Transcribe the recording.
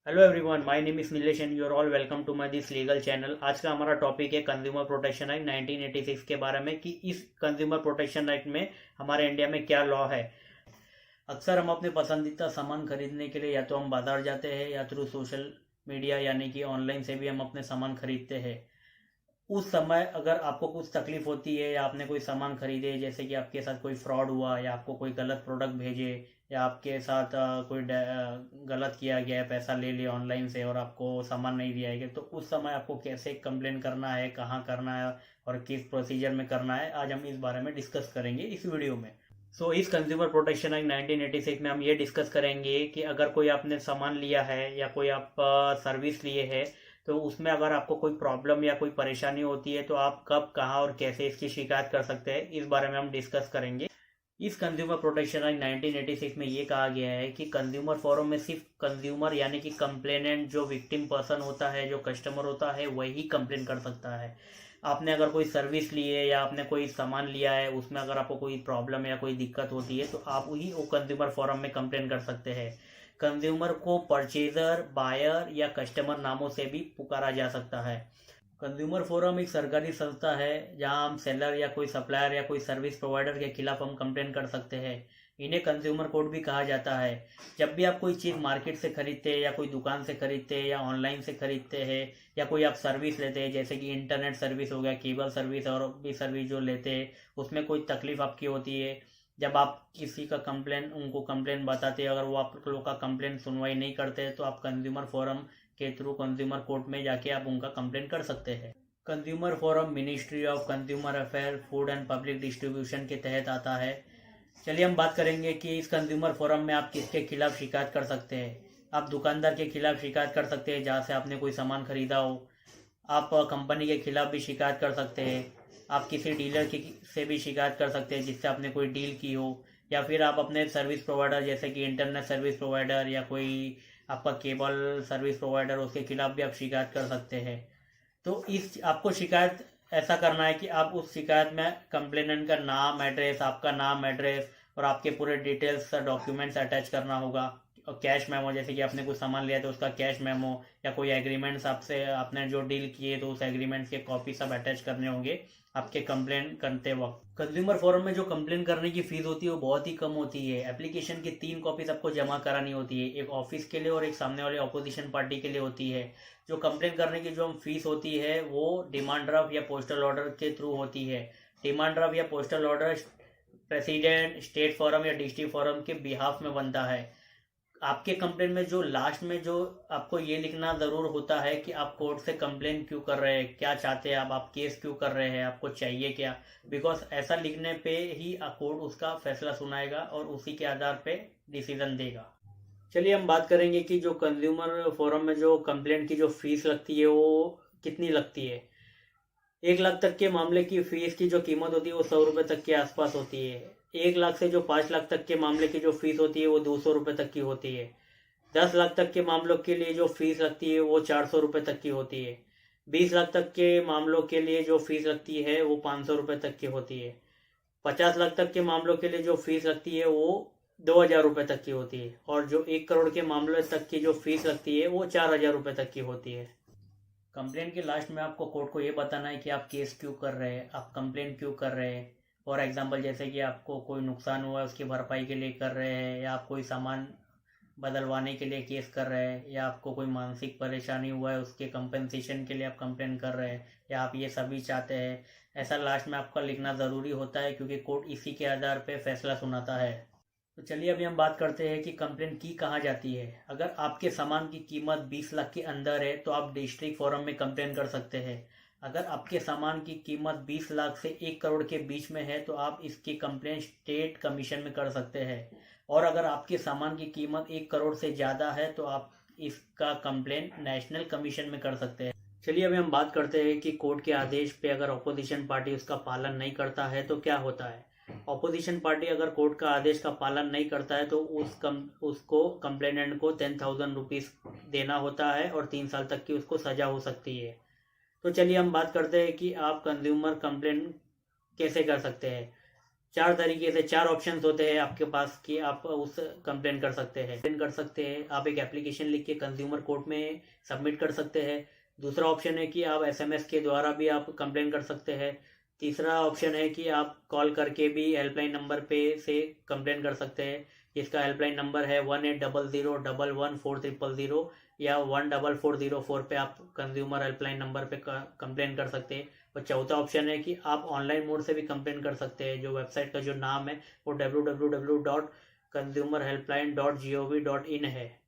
Hello everyone, my name is Nilesh and you are all welcome to my this legal channel. आज का हमारा topic है consumer protection act 1986 के बारे में कि इस कंज्यूमर प्रोटेक्शन एक्ट में हमारे इंडिया में क्या लॉ है। अक्सर हम अपने पसंदीदा सामान खरीदने के लिए या तो हम बाजार जाते हैं या थ्रू सोशल मीडिया यानी कि ऑनलाइन से भी हम अपने सामान खरीदते हैं। उस समय अगर आपको कुछ तकलीफ होती है या आपने कोई सामान खरीदे, जैसे कि आपके साथ कोई फ्रॉड हुआ या आपको कोई गलत प्रोडक्ट भेजे या आपके साथ गलत किया गया है, पैसा ले लिया ऑनलाइन से और आपको सामान नहीं दिया है, तो उस समय आपको कैसे कंप्लेन करना है, कहाँ करना है और किस प्रोसीजर में करना है, आज हम इस बारे में डिस्कस करेंगे इस वीडियो में। इस कंज्यूमर प्रोटेक्शन एक्ट 1986 में हम ये डिस्कस करेंगे कि अगर कोई आपने सामान लिया है या कोई आप सर्विस लिए है, तो उसमें अगर आपको कोई प्रॉब्लम या कोई परेशानी होती है तो आप कब, कहाँ और कैसे इसकी शिकायत कर सकते हैं, इस बारे में हम डिस्कस करेंगे। इस कंज्यूमर प्रोटेक्शन एक्ट 1986 में ये कहा गया है कि कंज्यूमर फोरम में सिर्फ कंज्यूमर यानी कि कंप्लेनेंट, जो विक्टिम पर्सन होता है, जो कस्टमर होता है, वही कंप्लेन कर सकता है। आपने अगर कोई सर्विस ली है या आपने कोई सामान लिया है, उसमें अगर आपको कोई प्रॉब्लम या कोई दिक्कत होती है तो आप ही वो कंज्यूमर फोरम में कंप्लेन कर सकते हैं। कंज्यूमर को परचेजर, बायर या कस्टमर नामों से भी पुकारा जा सकता है। कंज्यूमर फोरम एक सरकारी संस्था है जहां हम सेलर या कोई सप्लायर या कोई सर्विस प्रोवाइडर के खिलाफ हम कंप्लेन कर सकते हैं। इन्हें कंज्यूमर कोर्ट भी कहा जाता है। जब भी आप कोई चीज़ मार्केट से खरीदते हैं या कोई दुकान से खरीदते हैं या ऑनलाइन से खरीदते हैं या कोई आप सर्विस लेते हैं, जैसे कि इंटरनेट सर्विस हो गया, केबल सर्विस और भी सर्विस जो लेते हैं, उसमें कोई तकलीफ आपकी होती है, जब आप किसी का कंप्लेन, उनको कंप्लेन बताते हैं, अगर वो आप लोग का कंप्लेन सुनवाई नहीं करते हैं तो आप कंज्यूमर फोरम के थ्रू कंज्यूमर कोर्ट में जाके आप उनका कंप्लेन कर सकते हैं। Consumer forum ministry of consumer affair, food and public distribution के तहत आता है। चलिए हम बात करेंगे कि इस कंज्यूमर फोरम में आप किसके खिलाफ शिकायत कर सकते हैं। आप दुकानदार के खिलाफ शिकायत कर सकते हैं जहाँ से आपने कोई सामान खरीदा हो। आप कंपनी के खिलाफ भी शिकायत कर सकते हैं। आप किसी डीलर की से भी शिकायत कर सकते हैं जिससे आपने कोई डील की हो, या फिर आप अपने सर्विस प्रोवाइडर जैसे कि इंटरनेट सर्विस प्रोवाइडर या कोई आपका केबल सर्विस प्रोवाइडर, उसके खिलाफ भी आप शिकायत कर सकते हैं। तो इस आपको शिकायत ऐसा करना है कि आप उस शिकायत में कंप्लेनेंट का नाम, एड्रेस, आपका नाम, एड्रेस और आपके पूरे डिटेल्स, डॉक्यूमेंट्स अटैच करना होगा। और कैश मेमो, जैसे कि आपने कुछ सामान लिया तो उसका कैश मेमो या कोई एग्रीमेंट्स आपसे, आपने जो डील किए तो उस एग्रीमेंट्स के कॉपी सब अटैच करने होंगे आपके कंप्लेन करते वक्त। कंज्यूमर फोरम में जो कंप्लेन करने की फीस होती है वो बहुत ही कम होती है। एप्लीकेशन की 3 कॉपीज आपको जमा करानी होती है, एक ऑफिस के लिए और एक सामने वाले ऑपोजिशन पार्टी के लिए होती है। जो कंप्लेन करने की जो फीस होती है वो डिमांड ड्राफ्ट या पोस्टल ऑर्डर के थ्रू होती है। डिमांड ड्राफ्ट या postal order president, state forum या डिस्ट्रिक्ट फोरम के बिहाफ में बनता है। आपके कंप्लेन में जो लास्ट में जो आपको ये लिखना ज़रूर होता है कि आप कोर्ट से कंप्लेन क्यों कर रहे हैं, क्या चाहते हैं आप केस क्यों कर रहे हैं, आपको चाहिए क्या। बिकॉज ऐसा लिखने पे ही कोर्ट उसका फैसला सुनाएगा और उसी के आधार पे डिसीजन देगा। चलिए हम बात करेंगे कि जो कंज्यूमर फोरम में जो कंप्लेंट की जो फीस लगती है वो कितनी लगती है। 1 लाख तक के मामले की फीस की जो कीमत होती है वो 100 रुपये तक के आसपास होती है। 1 लाख से जो 5 लाख तक के मामले की जो फीस होती है वो 200 रुपये तक की होती है। 10 लाख तक के मामलों के लिए जो फीस लगती है वो 400 रुपये तक की होती है। 20 लाख तक के मामलों के लिए जो फीस लगती है वो 500 रुपये तक की होती है। 50 लाख तक के मामलों के लिए जो फीस लगती है वो 2,000 रुपये तक की होती है। और जो 1 करोड़ के मामले तक की जो फीस लगती है वो 4,000 रुपये तक की होती है। कंप्लेन के लास्ट में आपको कोर्ट को ये बताना है कि आप केस क्यों कर रहे हैं, आप कंप्लेन क्यों कर रहे हैं। फॉर एग्जांपल, जैसे कि आपको कोई नुकसान हुआ है उसकी भरपाई के लिए कर रहे हैं, या आप कोई सामान बदलवाने के लिए केस कर रहे हैं, या आपको कोई मानसिक परेशानी हुआ है उसके कंपनसेशन के लिए आप कंप्लेन कर रहे हैं, या आप ये सभी चाहते हैं। ऐसा लास्ट में आपका लिखना ज़रूरी होता है क्योंकि कोर्ट इसी के आधार पर फैसला सुनाता है। तो चलिए अभी हम बात करते हैं कि कंप्लेंट की कहाँ जाती है। अगर आपके सामान की कीमत 20 लाख के अंदर है तो आप डिस्ट्रिक्ट फोरम में कंप्लेन कर सकते हैं। अगर आपके सामान की कीमत 20 लाख से 1 करोड़ के बीच में है तो आप इसकी कंप्लेंट स्टेट कमीशन में कर सकते हैं। और अगर आपके सामान की कीमत 1 करोड़ से ज़्यादा है तो आप इसका कंप्लेंट नेशनल कमीशन में कर सकते हैं। चलिए अभी हम बात करते हैं कि कोर्ट के आदेश पे अगर अपोजिशन पार्टी उसका पालन नहीं करता है तो क्या होता है। ऑपोजिशन पार्टी अगर कोर्ट का आदेश का पालन नहीं करता है तो उसको कंप्लेनेंट को 10,000 रुपीज़ देना होता है और 3 साल तक की उसको सजा हो सकती है। तो चलिए हम बात करते हैं कि आप कंज्यूमर कंप्लेंट कैसे कर सकते हैं। चार तरीके से, चार ऑप्शंस होते हैं आपके पास कि आप उस कंप्लेन कर सकते हैं। आप एक एप्लीकेशन लिख के कंज्यूमर कोर्ट में सबमिट कर सकते हैं। दूसरा ऑप्शन है कि आप एसएमएस के द्वारा भी आप कंप्लेन कर सकते हैं। तीसरा ऑप्शन है कि आप कॉल करके भी हेल्पलाइन नंबर पे से कंप्लेन कर सकते हैं, जिसका हेल्पलाइन नंबर है 1800114400 या 14404 पे आप कंज्यूमर हेल्पलाइन नंबर पे कंप्लेन कर सकते हैं। और चौथा ऑप्शन है कि आप ऑनलाइन मोड से भी कंप्लेन कर सकते हैं। जो वेबसाइट का जो नाम है वो www.consumerhelpline.gov.in है।